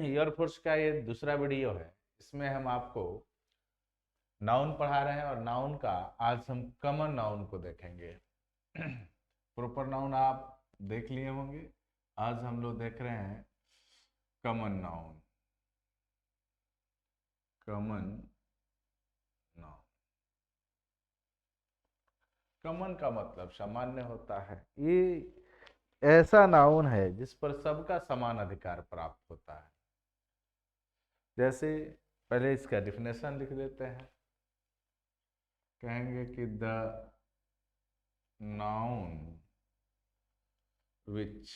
Air force का ये दूसरा वीडियो है। इसमें हम आपको नाउन पढ़ा रहे हैं और नाउन का आज हम कॉमन नाउन को देखेंगे। प्रॉपर नाउन आप देख लिए होंगे, आज हम लोग देख रहे हैं common noun. Common noun, common का मतलब सामान्य होता है। ये ऐसा नाउन है जिस पर सबका समान अधिकार प्राप्त होता है। जैसे पहले इसका डिफिनेशन लिख देते हैं। कहेंगे कि the noun which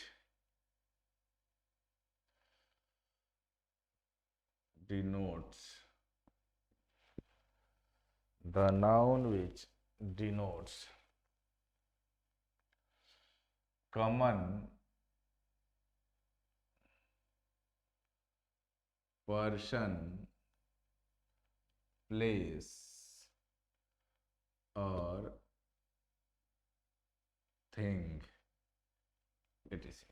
denotes the noun which denotes common person, place or thing etc।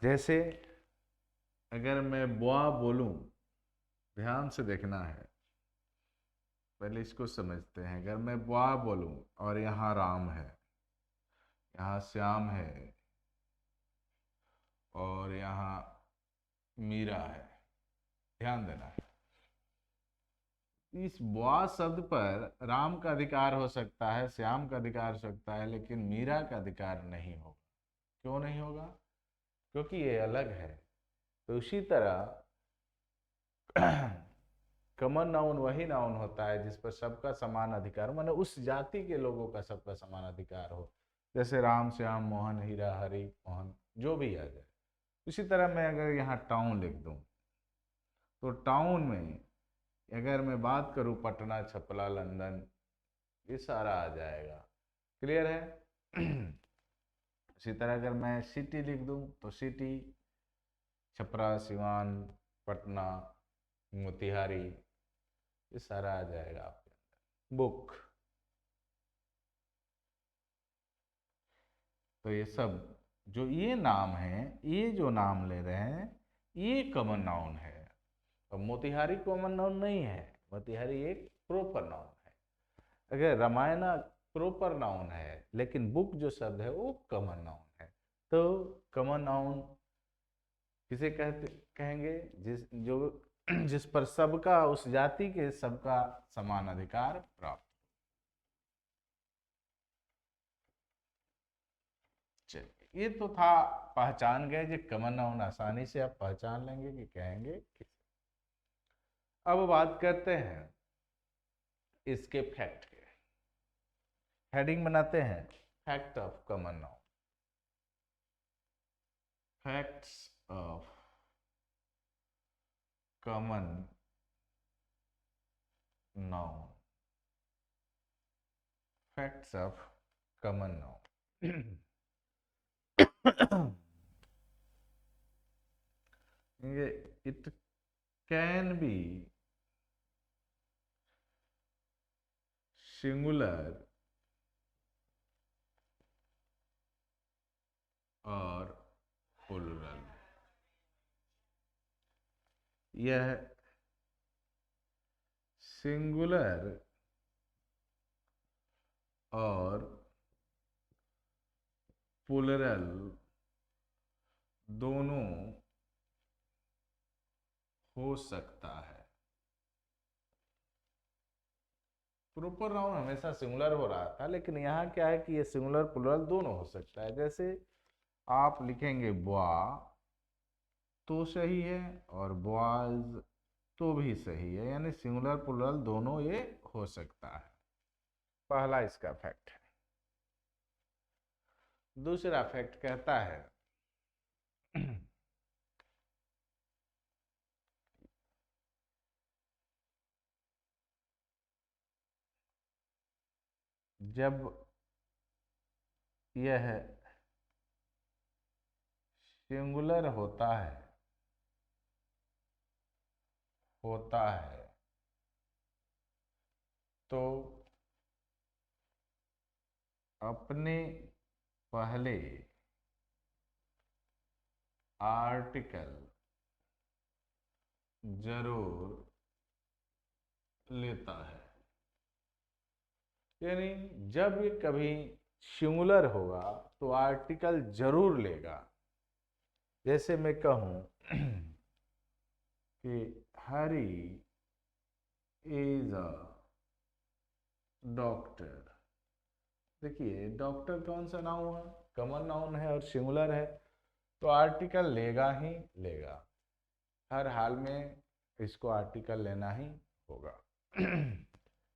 जैसे अगर मैं बुआ बोलूं, ध्यान से देखना है, पहले इसको समझते हैं। अगर मैं बुआ बोलूं और यहाँ राम है, यहाँ श्याम है और यहाँ मीरा है, ध्यान देना है। इस बुआ शब्द पर राम का अधिकार हो सकता है, श्याम का अधिकार हो सकता है, लेकिन मीरा का अधिकार नहीं होगा। क्यों नहीं होगा? क्योंकि ये अलग है। तो उसी तरह कॉमन नाउन वही नाउन होता है जिस पर सबका समान अधिकार, माने उस जाति के लोगों का सबका समान अधिकार हो। जैसे राम, श्याम, मोहन, हीरा, हरि, मोहन, जो भी आ जाए। उसी तरह मैं अगर यहाँ टाउन लिख दूं, तो टाउन में अगर मैं बात करूं पटना, छपरा, लंदन, ये सारा आ जाएगा। क्लियर है? इसी तरह अगर मैं सिटी लिख दूं तो सिटी, छपरा, सिवान, पटना, मोतिहारी, ये सारा आ जाएगा आपके अंदर। बुक, तो ये सब जो ये नाम है, ये जो नाम ले रहे हैं, ये कॉमन नाउन है। और मोतिहारी कॉमन नाउन नहीं है, मोतिहारी एक प्रॉपर नाउन है। अगर रामायणा प्रॉपर नाउन है, लेकिन बुक जो शब्द है वो कॉमन नाउन है। तो कॉमन नाउन किसे कहते कहेंगे? जिस पर सबका, उस जाति के सबका समान अधिकार प्राप्त। चलिए, ये तो था, पहचान गए कि कॉमन नाउन आसानी से आप पहचान लेंगे कि कहेंगे किसे। अब बात करते हैं इसके फैक्ट के। हेडिंग बनाते हैं fact of common noun. Facts of common noun. Facts of common noun. it can be singular और plural। यह सिंगुलर और प्लुरल दोनों हो सकता है। प्रॉपर नाउन हमेशा सिंगुलर हो रहा था, लेकिन यहाँ क्या है कि ये सिंगुलर प्लुरल दोनों हो सकता है। जैसे आप लिखेंगे बॉय तो सही है और बॉयज तो भी सही है, यानी सिंगुलर प्लुरल दोनों ये हो सकता है। पहला इसका फैक्ट है। दूसरा फैक्ट कहता है जब यह सिंगुलर होता है तो अपने पहले आर्टिकल जरूर लेता है। यानी जब ये कभी सिंगुलर होगा तो आर्टिकल जरूर लेगा। जैसे मैं कहूं कि हरी इज अ डॉक्टर। देखिए डॉक्टर कौन सा नाउन है, कॉमन नाउन है और सिंगुलर है, तो आर्टिकल लेगा ही लेगा। हर हाल में इसको आर्टिकल लेना ही होगा।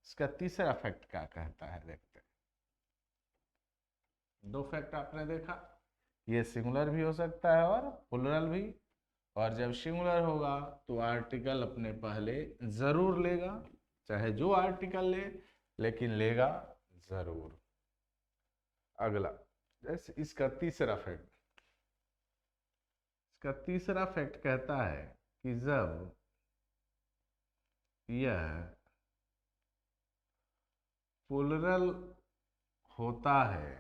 इसका तीसरा फैक्ट क्या कहता है, देखते हैं। दो फैक्ट आपने देखा, ये सिंगुलर भी हो सकता है और प्लुरल भी। और जब सिंगुलर होगा तो आर्टिकल अपने पहले जरूर लेगा, चाहे जो आर्टिकल ले, लेकिन लेगा जरूर। अगला, जैसे इसका तीसरा फैक्ट, इसका तीसरा फैक्ट कहता है कि जब यह प्लुरल होता है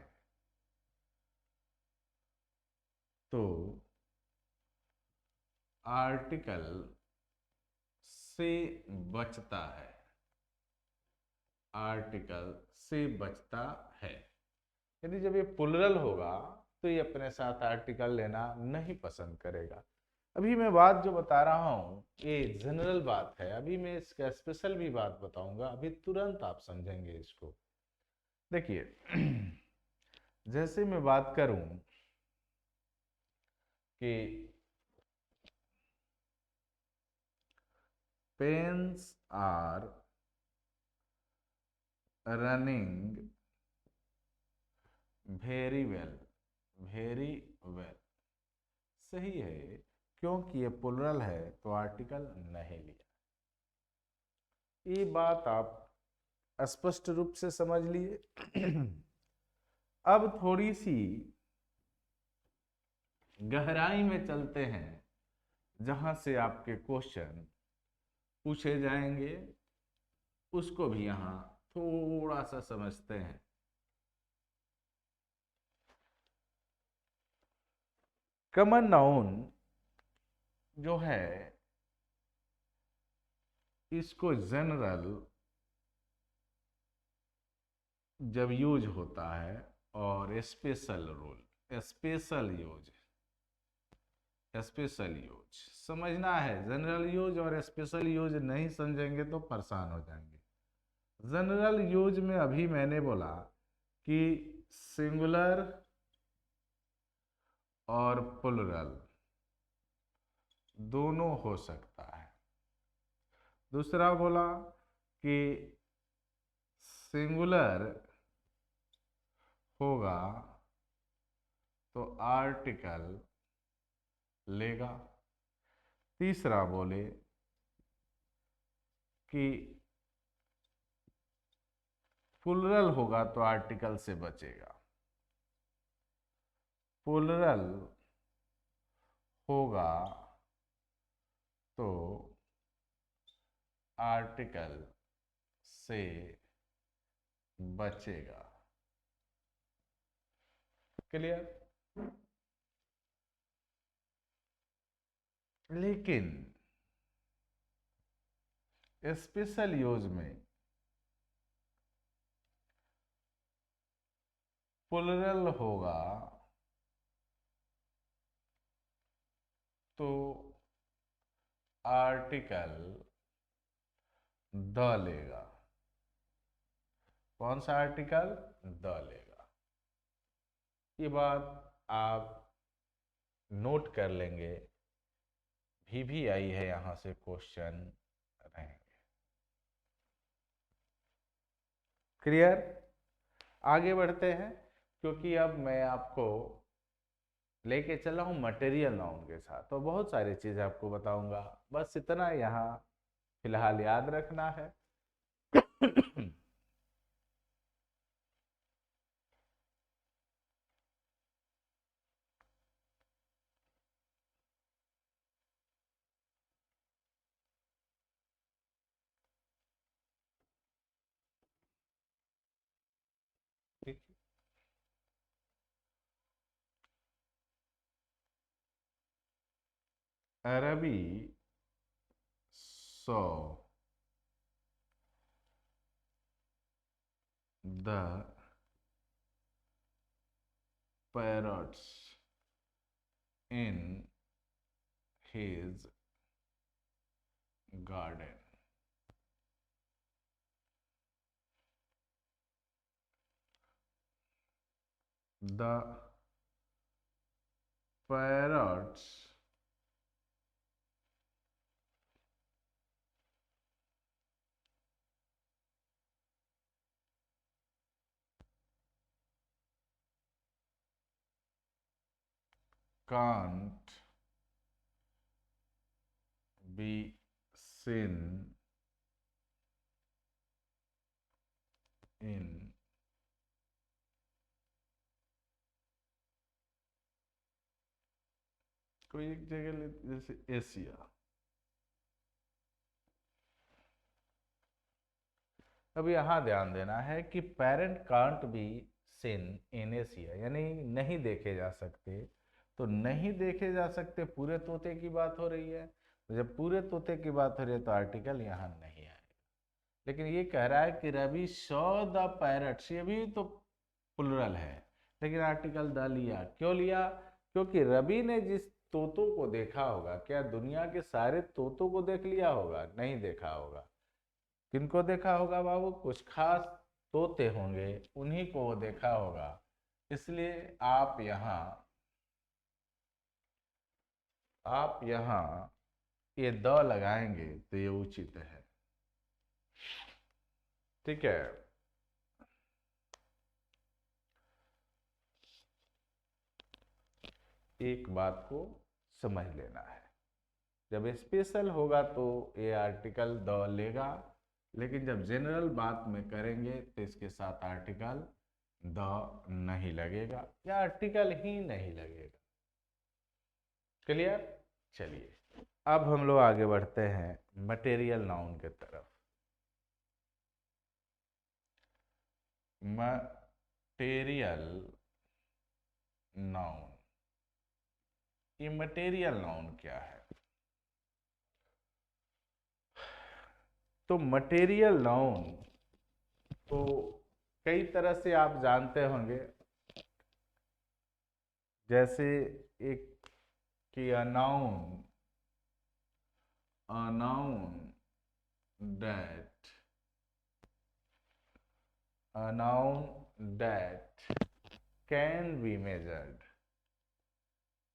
तो आर्टिकल से बचता है, आर्टिकल से बचता है। यदि जब ये प्लुरल होगा तो ये अपने साथ आर्टिकल लेना नहीं पसंद करेगा। अभी मैं बात जो बता रहा हूं ये जनरल बात है, अभी मैं इसका स्पेशल भी बात बताऊंगा, अभी तुरंत आप समझेंगे इसको। देखिए जैसे मैं बात करूं कि pens are running very well, very well सही है, क्योंकि ये प्लुरल है तो आर्टिकल नहीं लिया। ये बात आप स्पष्ट रूप से समझ लिए। अब थोड़ी सी गहराई में चलते हैं, जहां से आपके क्वेश्चन पूछे जाएंगे, उसको भी यहां थोड़ा सा समझते हैं। कॉमन नाउन जो है इसको जनरल जब यूज होता है और special rule, special use, special use समझना है। जनरल यूज और स्पेशल यूज नहीं समझेंगे तो परेशान हो जाएंगे। जनरल यूज में अभी मैंने बोला कि सिंगुलर और प्लुरल दोनों हो सकता है। दूसरा बोला कि सिंगुलर होगा तो आर्टिकल लेगा। तीसरा बोले कि प्लुरल होगा तो आर्टिकल से बचेगा। प्लुरल होगा तो आर्टिकल से बचेगा। क्लियर? लेकिन स्पेशल यूज में प्लुरल होगा तो आर्टिकल द लेगा। कौन सा आर्टिकल? द लेगा। ये बात आप नोट कर लेंगे, भी आई है यहां से क्वेश्चन रहेंगे। क्लियर? आगे बढ़ते हैं, क्योंकि अब मैं आपको लेके चला हूं मटेरियल नाउन के साथ, तो बहुत सारी चीजें आपको बताऊंगा। बस इतना यहाँ फिलहाल याद रखना है। ठीक है? अरबी सौ the parrots in his garden. The parrots can't be seen in कोई एक जगह जैसे एशिया। अब यहाँ ध्यान देना है कि parent can't be seen in Asia, यानी नहीं देखे जा सकते। तो नहीं देखे जा सकते पूरे तोते की बात हो रही है। तो जब पूरे तोते की बात हो रही है तो आर्टिकल यहाँ नहीं आएगा। लेकिन ये कह रहा है कि रवि सॉ द पैरट्स, ये भी तो प्लुरल है, लेकिन आर्टिकल द लिया। क्यों लिया? क्योंकि रवि ने जिस तोतों को देखा होगा, क्या दुनिया के सारे तोतों को देख लिया होगा? नहीं देखा होगा। किनको देखा होगा बाबू? कुछ खास तोते होंगे, उन्हीं को वो देखा होगा। इसलिए आप यहाँ ये द लगाएंगे तो ये उचित है। ठीक है। एक बात को समझ लेना है, जब स्पेशल होगा तो ये आर्टिकल द लेगा, लेकिन जब जनरल बात में करेंगे तो इसके साथ आर्टिकल द नहीं लगेगा या आर्टिकल ही नहीं लगेगा। क्लियर? चलिए अब हम लोग आगे बढ़ते हैं मटेरियल नाउन के तरफ। मटेरियल नाउन, ये मटेरियल नाउन क्या है? तो मटेरियल नाउन तो कई तरह से आप जानते होंगे। जैसे एक कि a noun that can be measured,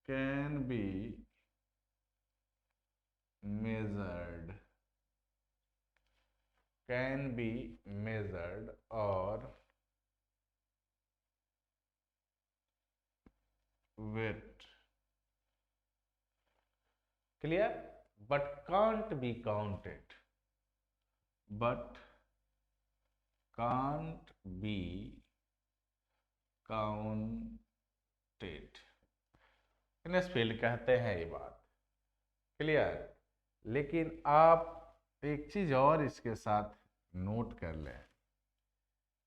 can be measured, can be measured or weight. Clear? But can't be counted. But can't be counted. इनस्पेल्ड कहते हैं ये बात। क्लियर? लेकिन आप एक चीज और इसके साथ नोट कर लें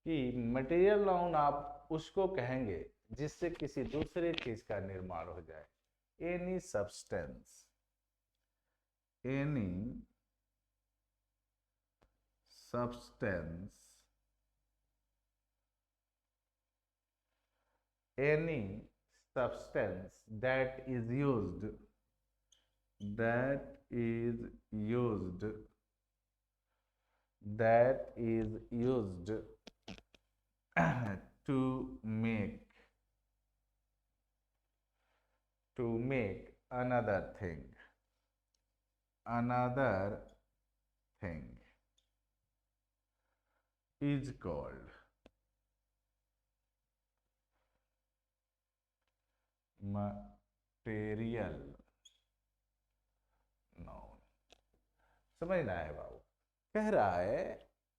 कि मटेरियल नाउन आप उसको कहेंगे जिससे किसी दूसरे चीज का निर्माण हो जाए। Any substance, any substance, any substance that is used to make another thing is called material noun। समझना है बाबू। कह रहा है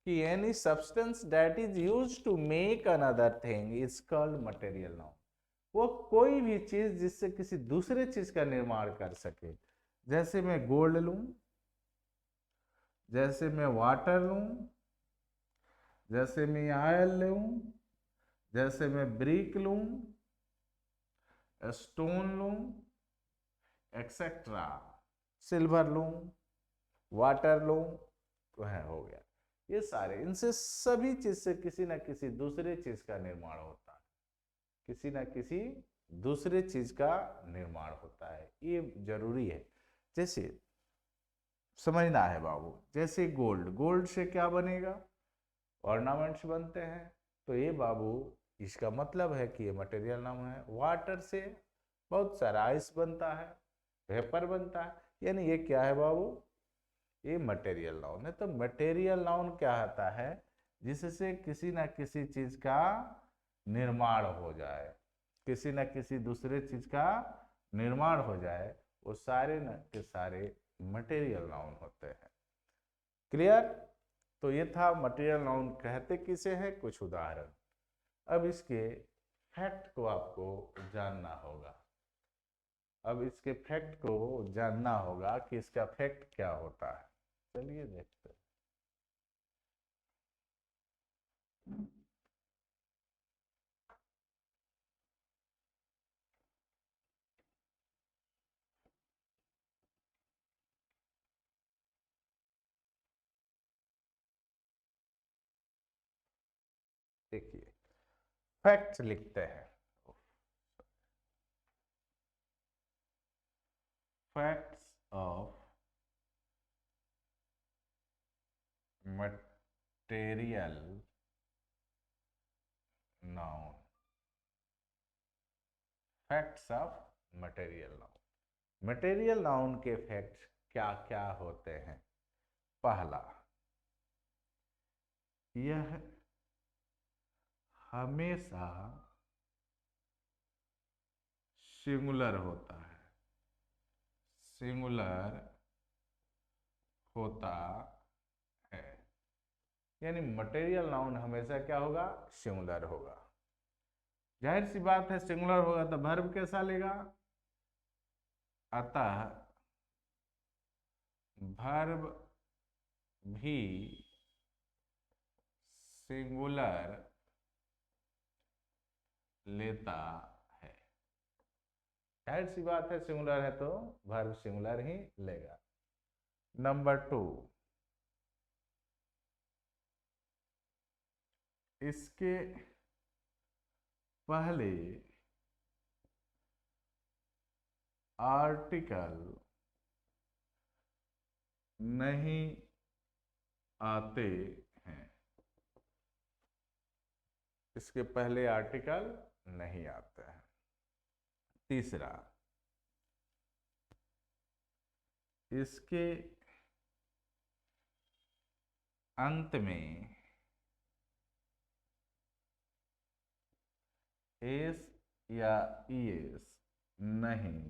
कि any substance that is used to make another thing is called material noun। वो कोई भी चीज जिससे किसी दूसरे चीज का निर्माण कर सके। जैसे मैं गोल्ड लूं, जैसे मैं वाटर लूं, जैसे मैं आयल लूं, जैसे मैं ब्रिक लूं, स्टोन लूं, एक्सेट्रा। सिल्वर लूं, वाटर लूं, तो है हो गया। ये सारे, इनसे सभी चीज से किसी ना किसी दूसरे चीज का निर्माण होता है, किसी ना किसी दूसरे चीज का निर्माण होता है, ये जरूरी है। जैसे समझना है बाबू, जैसे गोल्ड, गोल्ड से क्या बनेगा, ऑर्नामेंट्स बनते हैं। तो ये बाबू इसका मतलब है कि ये मटेरियल नाउन है। वाटर से बहुत सारा आइस बनता है, वेपर बनता है, यानी ये क्या है बाबू, ये मटेरियल नाउन है। तो मटेरियल नाउन क्या होता है, जिससे किसी ना किसी चीज का निर्माण हो जाए, किसी न किसी दूसरे चीज का निर्माण हो जाए, वो सारे न के सारे मटेरियल नाउन होते हैं। क्लियर? तो ये था मटेरियल नाउन कहते किसे हैं, कुछ उदाहरण। अब इसके फैक्ट को आपको जानना होगा, अब इसके फैक्ट को जानना होगा कि इसका फैक्ट क्या होता है। चलिए देखते हैं। देखिए, फैक्ट्स लिखते हैं। Facts of material noun, facts of material noun. Material noun के फैक्ट्स क्या क्या होते हैं। पहला, यह हमेशा सिंगुलर होता है, सिंगुलर होता है, यानी मटेरियल नाउन हमेशा क्या होगा, सिंगुलर होगा। जाहिर सी बात है, सिंगुलर होगा तो वर्ब कैसा लेगा, अतः वर्ब भी सिंगुलर लेता है। जाहिर सी बात है, सिंगुलर है तो वर्ब सिंगुलर ही लेगा। नंबर 2, इसके पहले आर्टिकल नहीं आते हैं, इसके पहले आर्टिकल नहीं आते हैं। तीसरा, इसके अंत में एस या ईएस नहीं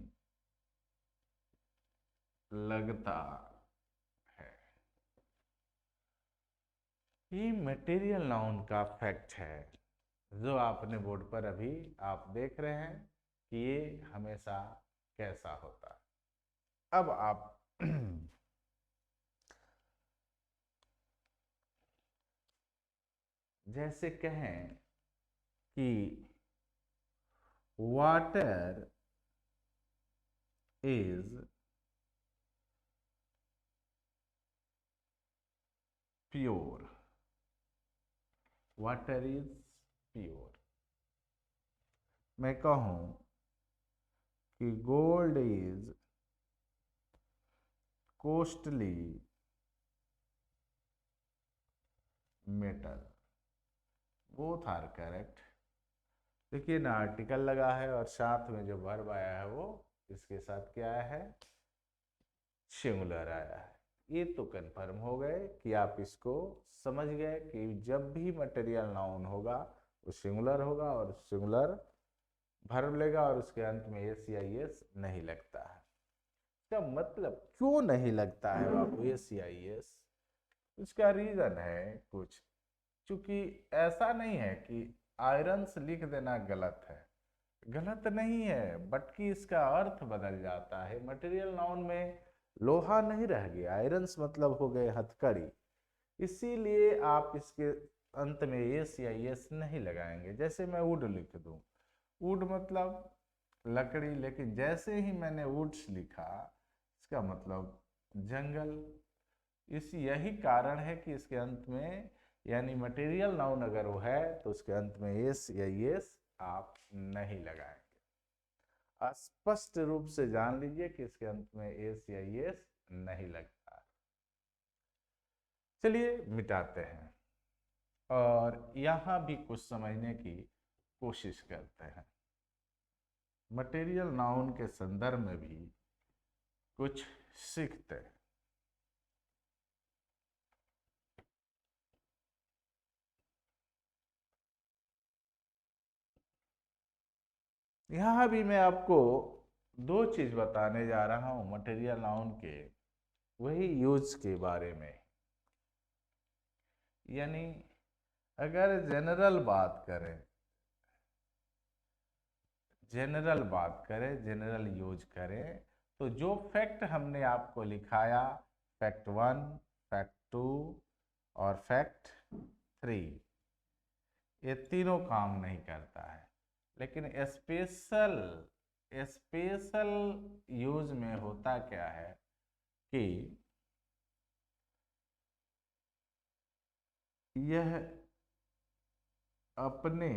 लगता है। ये मटेरियल नाउन का फैक्ट है, जो आपने बोर्ड पर अभी आप देख रहे हैं कि ये हमेशा कैसा होता है। अब आप जैसे कहें कि water is pure, water is pure. मैं कहूं कि gold is costly metal, both are correct. देखिए ना, आर्टिकल लगा है और साथ में जो वर्ब आया है वो इसके साथ क्या आया है, सिंगुलर आया है। ये तो कंफर्म हो गए कि आप इसको समझ गए कि जब भी मटेरियल नाउन होगा वो सिंगुलर होगा और सिंगुलर वर्ब लेगा और उसके अंत में एस या एस नहीं लगता है। क्या मतलब क्यों नहीं लगता है बाबू एस या एस? उसका रीजन है कुछ, क्योंकि ऐसा नहीं है कि आयरन्स लिख देना गलत है, गलत नहीं है, बल्कि इसका अर्थ बदल जाता है। मटेरियल नाउन में लोहा नहीं रह गया, आयरन्स मतलब हो गए हथकड़ी, इसीलिए आप इसके अंत में एस या एस नहीं लगाएंगे। जैसे मैं वुड लिख दूं, वुड मतलब लकड़ी, लेकिन जैसे ही मैंने वुड्स लिखा, इसका मतलब जंगल। यही कारण है कि इसके अंत में, यानी मटेरियल नाउन अगर वो है तो उसके अंत में एस या येस आप नहीं लगाएंगे। स्पष्ट रूप से जान लीजिए कि इसके अंत में एस या येस नहीं लगता। चलिए मिटाते हैं और यहां भी कुछ समझने की कोशिश करते हैं। मटेरियल नाउन के संदर्भ में भी कुछ सीखते हैं। यहां भी मैं आपको दो चीज बताने जा रहा हूं मटेरियल नाउन के वही यूज के बारे में। यानी अगर जनरल यूज करें तो जो फैक्ट हमने आपको लिखाया, फैक्ट 1, फैक्ट 2 और फैक्ट 3, ये तीनों काम नहीं करता है। लेकिन स्पेशल स्पेशल यूज में होता क्या है कि यह अपने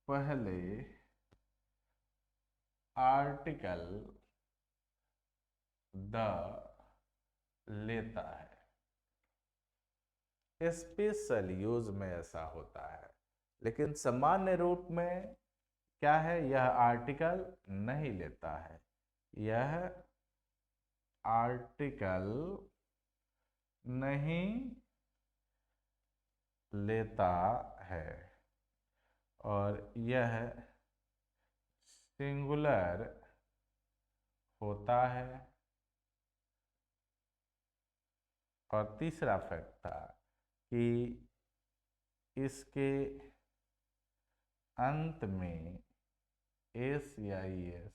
पहले आर्टिकल द लेता है। स्पेशल यूज में ऐसा होता है, लेकिन सामान्य रूप में क्या है, यह आर्टिकल नहीं लेता है। यह आर्टिकल नहीं लेता है और यह सिंगुलर होता है। और तीसरा फैक्ट था कि इसके अंत में एस या एस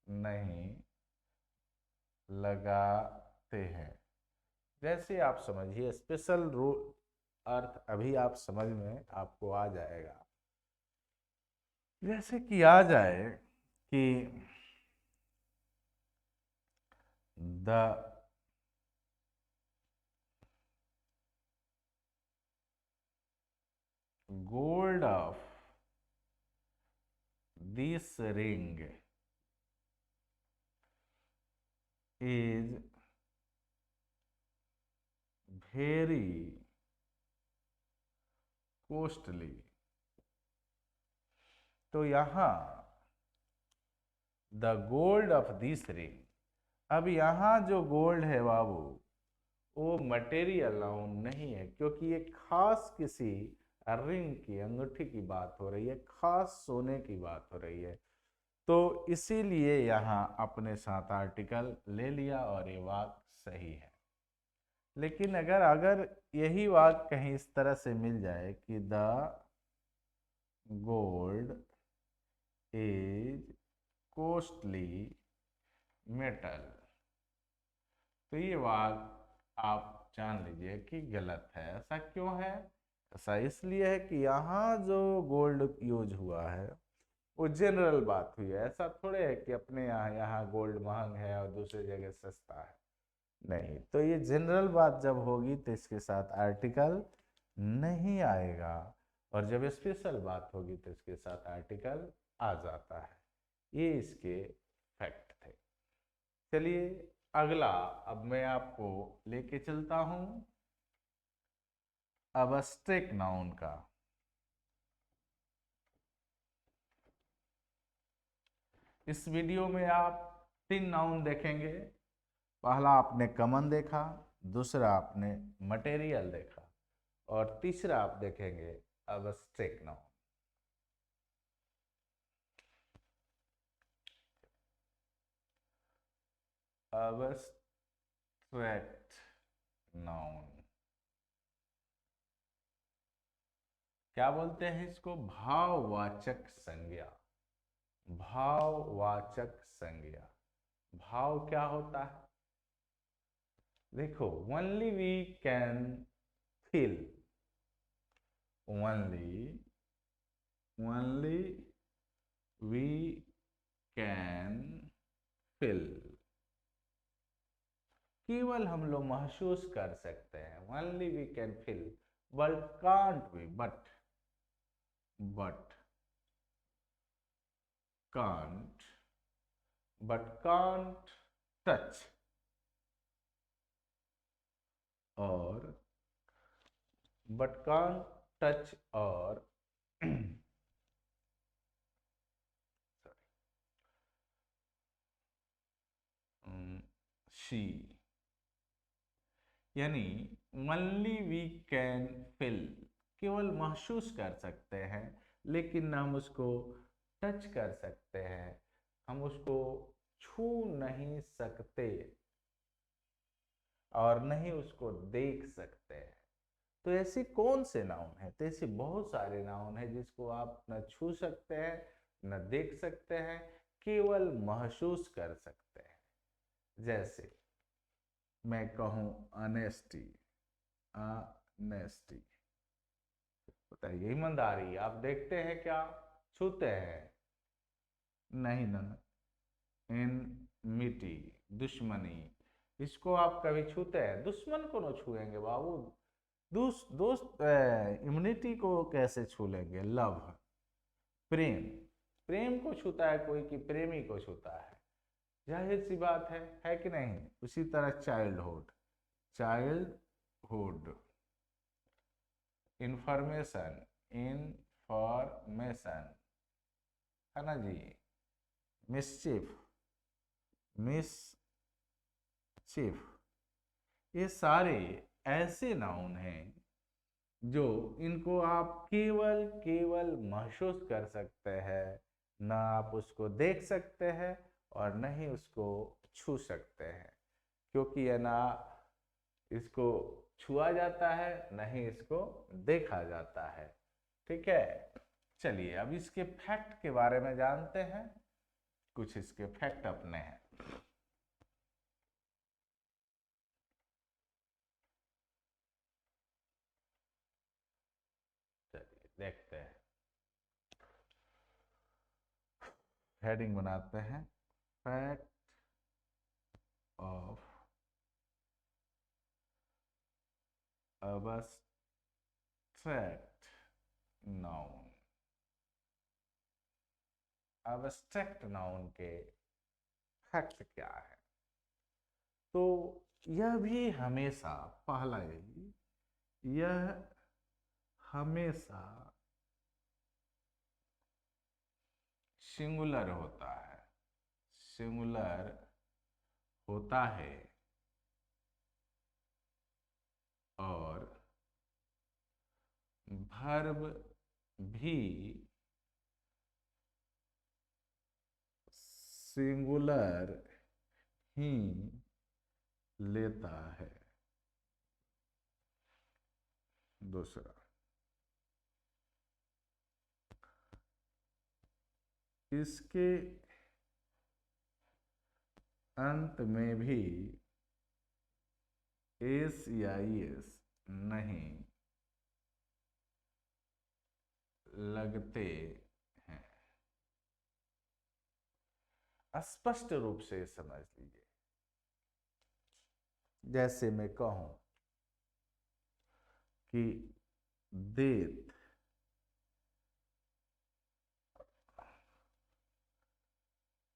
नहीं लगाते हैं। जैसे आप समझिए, स्पेशल रूल अर्थ अभी आप समझ में आपको आ जाएगा। जैसे कि आ जाए कि the gold of this ring is very costly। तो यहां the gold of this ring, अब यहां जो गोल्ड है बाबू वो मटेरियल नाउन नहीं है, क्योंकि ये खास किसी रिंग की, अंगूठी की बात हो रही है, खास सोने की बात हो रही है। तो इसीलिए यहाँ अपने साथ आर्टिकल ले लिया और ये वाक्य सही है। लेकिन अगर अगर यही वाक्य कहीं इस तरह से मिल जाए कि the gold is costly metal, तो ये वाक्य आप जान लीजिए कि गलत है। ऐसा क्यों है? ऐसा इसलिए है कि यहाँ जो गोल्ड यूज हुआ है वो जनरल बात हुई है। ऐसा थोड़े है कि अपने यहाँ गोल्ड महंग है और दूसरी जगह सस्ता है, नहीं। तो ये जनरल बात जब होगी तो इसके साथ आर्टिकल नहीं आएगा, और जब स्पेशल बात होगी तो इसके साथ आर्टिकल आ जाता है। ये इसके फैक्ट थे। चलिए अगला अब मैं आपको लेके चलता हूं अब्स्ट्रैक्ट नाउन का। इस वीडियो में आप 3 नाउन देखेंगे। पहला आपने कॉमन देखा, दूसरा आपने मटेरियल देखा, और तीसरा आप देखेंगे अब्स्ट्रैक्ट नाउन। अब्स्ट्रैक्ट नाउन क्या बोलते हैं इसको? भाववाचक संज्ञा। भाववाचक संज्ञा। भाव क्या होता है? देखो, only we can feel, only we can feel, केवल हम लोग महसूस कर सकते हैं, only we can feel, but can't we, but can't, touch, और but can't touch or see, यानी only we can feel, केवल महसूस कर सकते हैं, लेकिन न हम उसको टच कर सकते हैं, हम उसको छू नहीं सकते और नहीं उसको देख सकते हैं। तो ऐसी कौन से नाउन है? तो ऐसे बहुत सारे नाउन है जिसको आप न छू सकते हैं, न देख सकते हैं, केवल महसूस कर सकते हैं। जैसे मैं कहूं ऑनेस्टी, ऑनेस्टी, बताइए ईमानदारी आप देखते हैं क्या, छूते हैं? नहीं ना। एनमिटी, दुश्मनी, इसको आप कभी छूते हैं? दुश्मन को न छुएंगे बाबू। दोस्त इम्यूनिटी को कैसे छू लेंगे? लव, प्रेम, प्रेम को छूता है कोई कि प्रेमी को छूता है? जाहिर सी बात है कि नहीं? उसी तरह चाइल्डहुड, चाइल्डहुड, इंफॉर्मेशन, इंफॉर्मेशन, है ना जी? मिसचिफ, मिसचिफ, ये सारे ऐसे नाउन हैं जो इनको आप केवल केवल महसूस कर सकते हैं, ना आप उसको देख सकते हैं और न ही उसको छू सकते हैं, क्योंकि यह ना इसको छुआ जाता है न ही इसको देखा जाता है। ठीक है, चलिए अब इसके फैक्ट के बारे में जानते हैं। कुछ इसके फैक्ट अपने हैं। चलिए देखते हैं, हेडिंग बनाते हैं, fact of abstract noun। abstract noun के फैक्ट क्या है? तो यह भी हमेशा, पहला यही, यह हमेशा सिंगुलर होता है, सिंगुलर होता है और वर्ब भी सिंगुलर ही लेता है। दूसरा, इसके अंत में भी एस या एस नहीं लगते हैं। स्पष्ट रूप से समझ लीजिए, जैसे मैं कहूं कि death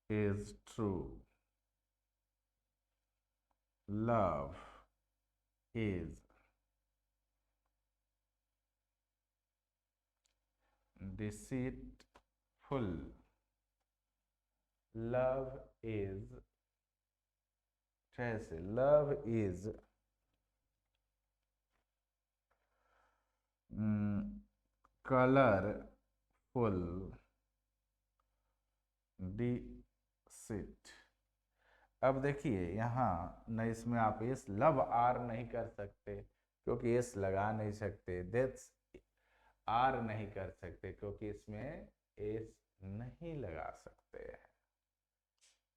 is true, love is deceitful, love is, कैसे? love is colorful, deceit। अब देखिए यहाँ न इसमें आप एस लव आर नहीं कर सकते क्योंकि एस लगा नहीं सकते, डेथ्स आर नहीं कर सकते क्योंकि इसमें एस नहीं लगा सकते हैं।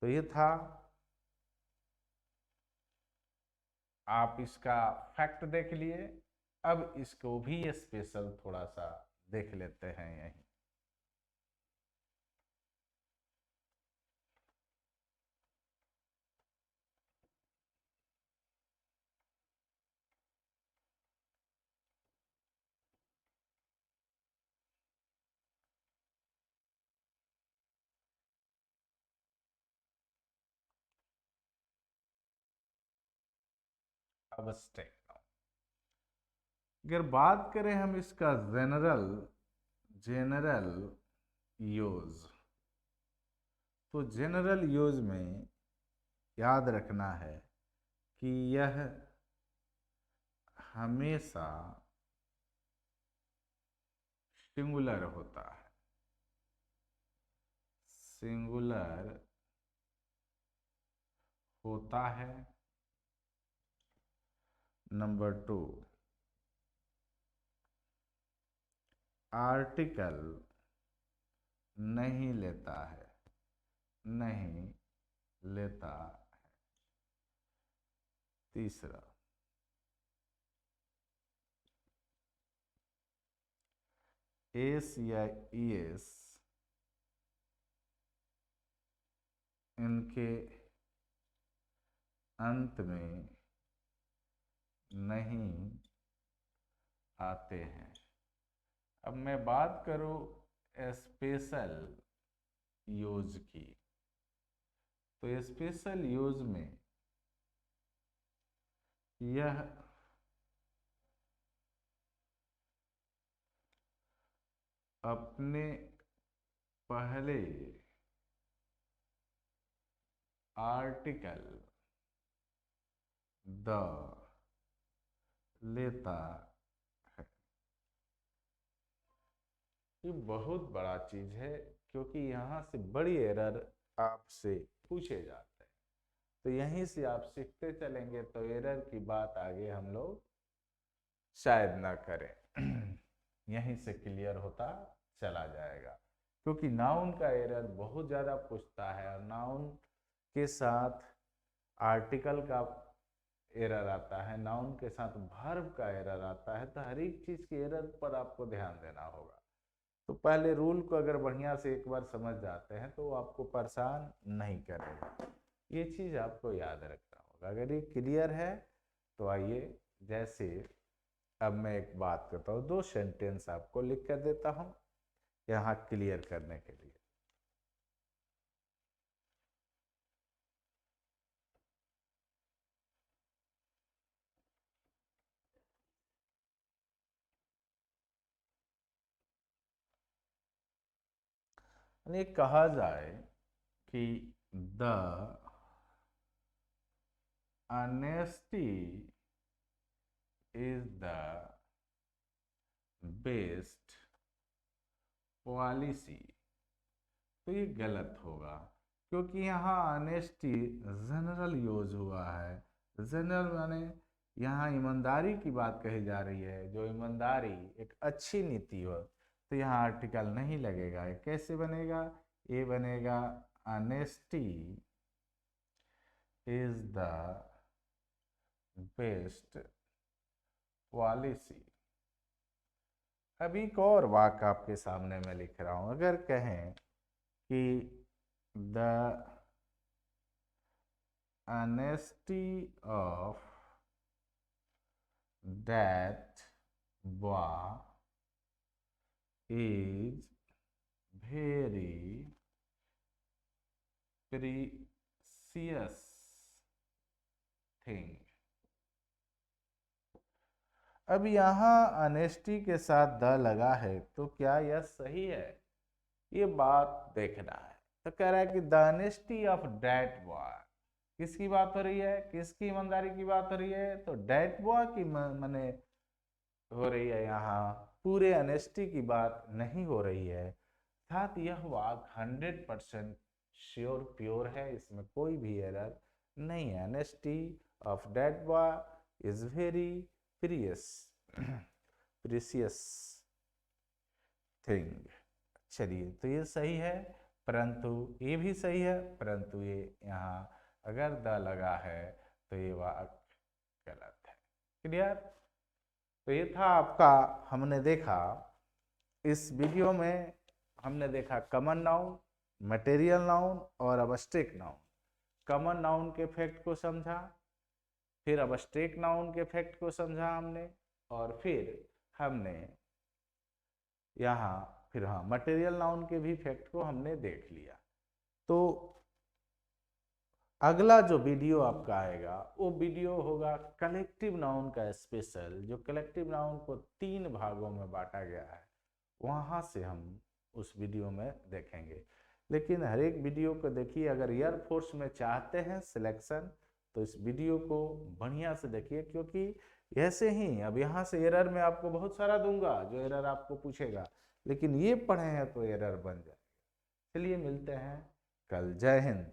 तो ये था, आप इसका फैक्ट देख लिए। अब इसको भी स्पेशल थोड़ा सा देख लेते हैं यहीं। Abstract noun. अगर बात करें हम इसका जनरल यूज, तो जनरल यूज में याद रखना है कि यह हमेशा सिंगुलर होता है। सिंगुलर होता है। नंबर 2, आर्टिकल नहीं लेता है, नहीं लेता है। तीसरा, एस या ईएस इनके अंत में नहीं आते हैं। अब मैं बात करूं स्पेशल यूज की, तो स्पेशल यूज में यह अपने पहले आर्टिकल द लेता है। ये बहुत बड़ा चीज है, क्योंकि यहाँ से बड़ी एरर आपसे पूछे जाते हैं। तो यहीं से आप सीखते चलेंगे तो एरर की बात आगे हम लोग शायद ना करें। यहीं से क्लियर होता चला जाएगा, क्योंकि नाउन का एरर बहुत ज़्यादा पूछता है, और नाउन के साथ आर्टिकल का एरर आता है, नाउन के साथ वर्ब का एरर आता है। तो हर एक चीज़ के एरर पर आपको ध्यान देना होगा। तो पहले रूल को अगर बढ़िया से एक बार समझ जाते हैं तो वो आपको परेशान नहीं करेगा। ये चीज़ आपको याद रखना होगा। अगर ये क्लियर है तो आइए, जैसे अब मैं एक बात करता हूँ, 2 सेंटेंस आपको लिख कर देता हूँ यहाँ क्लियर करने के लिए। यानी कहा जाए कि the honesty is the best policy, तो ये गलत होगा, क्योंकि यहाँ ऑनेस्टी जनरल यूज हुआ है। जनरल माने यहाँ ईमानदारी की बात कही जा रही है, जो ईमानदारी एक अच्छी नीति हो, तो यहाँ आर्टिकल नहीं लगेगा। ये कैसे बनेगा? ये बनेगा honesty is the best policy. अब एक और वाक्य आपके सामने मैं लिख रहा हूं। अगर कहें कि the honesty of that boy is very precious thing. अब यहाँ ऑनेस्टी के साथ द लगा है, तो क्या यह सही है? ये बात देखना है। तो कह रहा है कि the honesty of that boy, किसकी बात हो रही है? किसकी ईमानदारी की बात हो रही है? तो डैट बॉय की माने हो रही है। यहाँ पूरे ऑनेस्टी की बात नहीं हो रही है। साथ यह वाक 100% श्योर प्योर है, इसमें कोई भी एरर नहीं है। Honesty of that boy is very precious thing. चलिए, तो ये सही है, परंतु ये भी सही है, परंतु ये यहाँ अगर द लगा है तो ये वाक्य गलत है। क्लियर? तो ये था आपका, हमने देखा इस वीडियो में, हमने देखा कॉमन नाउन, मटेरियल नाउन और अबस्ट्रैक्ट नाउन। कॉमन नाउन के फैक्ट को समझा, फिर अबस्ट्रैक्ट नाउन के फैक्ट को समझा हमने, और फिर हमने यहाँ फिर मटेरियल नाउन के भी फैक्ट को हमने देख लिया। तो अगला जो वीडियो आपका आएगा वो वीडियो होगा कलेक्टिव नाउन का स्पेशल, जो कलेक्टिव नाउन को 3 भागों में बांटा गया है, वहाँ से हम उस वीडियो में देखेंगे। लेकिन हर एक वीडियो को देखिए, अगर एयरफोर्स में चाहते हैं सिलेक्शन तो इस वीडियो को बढ़िया से देखिए, क्योंकि ऐसे ही अब यहाँ से एरर में आपको बहुत सारा दूंगा जो एरर आपको पूछेगा, लेकिन ये पढ़े हैं तो एरर बन जाए। चलिए मिलते हैं कल। जय हिंद।